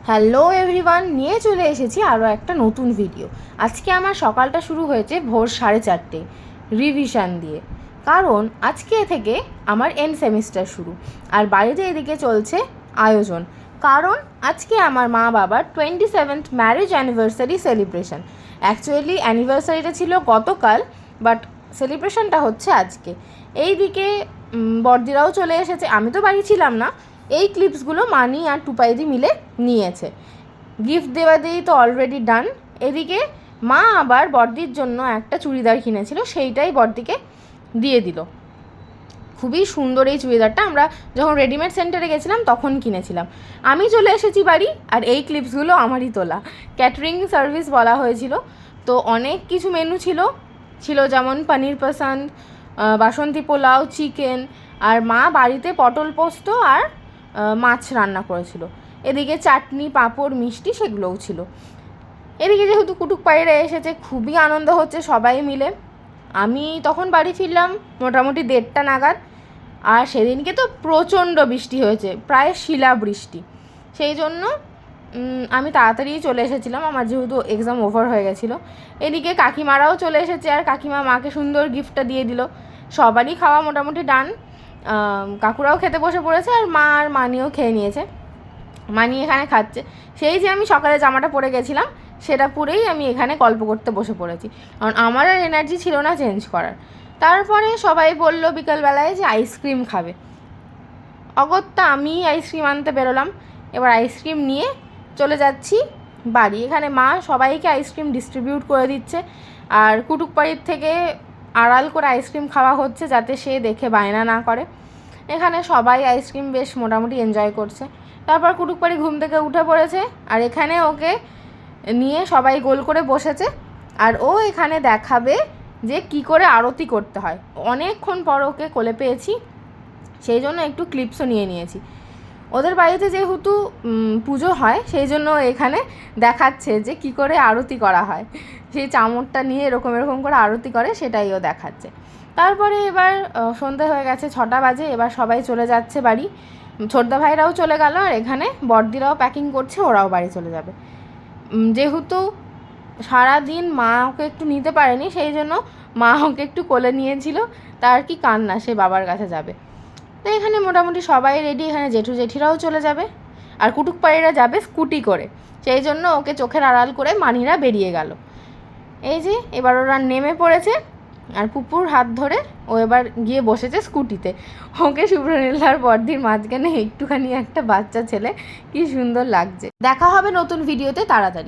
Hello everyone, নিয়ে চলে এসেছি আরও একটা নতুন ভিডিও। আজকে আমার সকালটা শুরু হয়েছে ভোর 4:30 রিভিশন দিয়ে, কারণ আজকে থেকে আমার এন্ড সেমিস্টার শুরু। আর বাড়িতে এদিকে চলছে আয়োজন, কারণ আজকে আমার মা বাবার 27th marriage anniversary celebration. Actually অ্যানিভার্সারিটা ছিল গতকাল, বাট সেলিব্রেশনটা হচ্ছে আজকে। এইদিকে বড়দিরাও চলে এসেছে, আমি তো বাড়ি ছিলাম না। এই ক্লিপসগুলো মানি আর টুপাইদি মিলে নিয়েছে। গিফট দেওয়া দিয়েই তো অলরেডি ডান। এদিকে মা আবার বড়দির জন্য একটা চুড়িদার কিনেছিল, সেইটাই বড়দিকে দিয়ে দিল। খুবই সুন্দর এই চুড়িদারটা, আমরা যখন রেডিমেড সেন্টারে গেছিলাম তখন কিনেছিলাম। আমি চলে এসেছি বাড়ি, আর এই ক্লিপসগুলো আমারই তোলা। ক্যাটারিং সার্ভিস বলা হয়েছিল, তো অনেক কিছু মেনু ছিল যেমন পনির পসন্দ, বাসন্তী পোলাও, চিকেন, আর মা বাড়িতে পটল পোস্ত আর মাছ রান্না করেছিল। এদিকে চাটনি, পাঁপড়, মিষ্টি সেগুলোও ছিল। এদিকে যেহেতু কুটুক পাড়িরা এসেছে, খুবই আনন্দ হচ্ছে সবাই মিলে। আমি তখন বাড়ি ফিরলাম মোটামুটি 1:30 নাগাদ। আর সেদিনকে তো প্রচণ্ড বৃষ্টি হয়েছে, প্রায় শিলাবৃষ্টি। সেই জন্য আমি তাড়াতাড়ি চলে এসেছিলাম, আমার যেহেতু এক্সাম ওভার হয়ে গেছিলো। এদিকে কাকিমারাও চলে এসেছে, আর কাকিমা মাকে সুন্দর গিফটটা দিয়ে দিল। সবারই খাওয়া মোটামুটি ডান। কাকুরাও খেতে বসে পড়েছে, আর মা আর মানিও খেয়ে নিয়েছে। মানি এখানে খাচ্ছে। সেই যে আমি সকালে জামাটা পরে গেছিলাম, সেটা পরেই আমি এখানে গল্প করতে বসে পড়েছি, কারণ আমার আর এনার্জি ছিল না চেঞ্জ করার। তারপরে সবাই বলল বিকালবেলায় যে আইসক্রিম খাবে। অগত্যা আমি আইসক্রিম আনতে বেরোলাম। এবার আইসক্রিম নিয়ে চলে যাচ্ছি বাড়ি। এখানে মা সবাইকে আইসক্রিম ডিস্ট্রিবিউট করে দিচ্ছে, আর কুটুক বাড়ির থেকে আড়াল করে আইসক্রিম খাওয়া হচ্ছে, যাতে সে দেখে বায়না না করে। এখানে সবাই আইসক্রিম বেশ মোটামুটি এনজয় করছে। তারপর কুটুক বাড়ি ঘুম থেকে উঠে পড়েছে, আর এখানে ওকে নিয়ে সবাই গোল করে বসেছে, আর ও এখানে দেখাবে যে কি করে আরতি করতে হয়। অনেকক্ষণ পর ওকে কোলে পেয়েছি, সেই জন্য একটু ক্লিপসও নিয়েছি। ওদের বাড়িতে যেহেতু পুজো হয়, সেই জন্য এখানে দেখাচ্ছে যে কি করে আরতি করা হয়। সেই চামচটা নিয়ে এরকম করে আরতি করে, সেটাই ও দেখাচ্ছে। তারপরে এবার সন্ধে হয়ে গেছে, 6টা বাজে। এবার সবাই চলে যাচ্ছে বাড়ি। ছোটদা ভাইরাও চলে গেল, আর এখানে বড়দিরাও প্যাকিং করছে, ওরাও বাড়ি চলে যাবে। যেহেতু সারাদিন মা ওকে একটু নিতে পারেনি, সেই জন্য মা ওকে একটু কোলে নিয়েছিল। তার কি কান্না, সে বাবার কাছে যাবে। তো এখানে মোটামুটি সবাই রেডি। এখানে জেঠু জেঠিরাও চলে যাবে, আর কুটুক পাড়িরা যাবে স্কুটি করে, সেই জন্য ওকে চোখের আড়াল করে মানিরা বেরিয়ে গেল। এই যে এবার ওরা নেমে পড়েছে, আর পুপুর হাত ধরে ও এবার গিয়ে বসেছে স্কুটিতে। ওকে শুভ্রনীলার বড়দির মাঝখানে একটুখানি একটা বাচ্চা ছেলে, কি সুন্দর লাগছে। দেখা হবে নতুন ভিডিওতে তাড়াতাড়ি।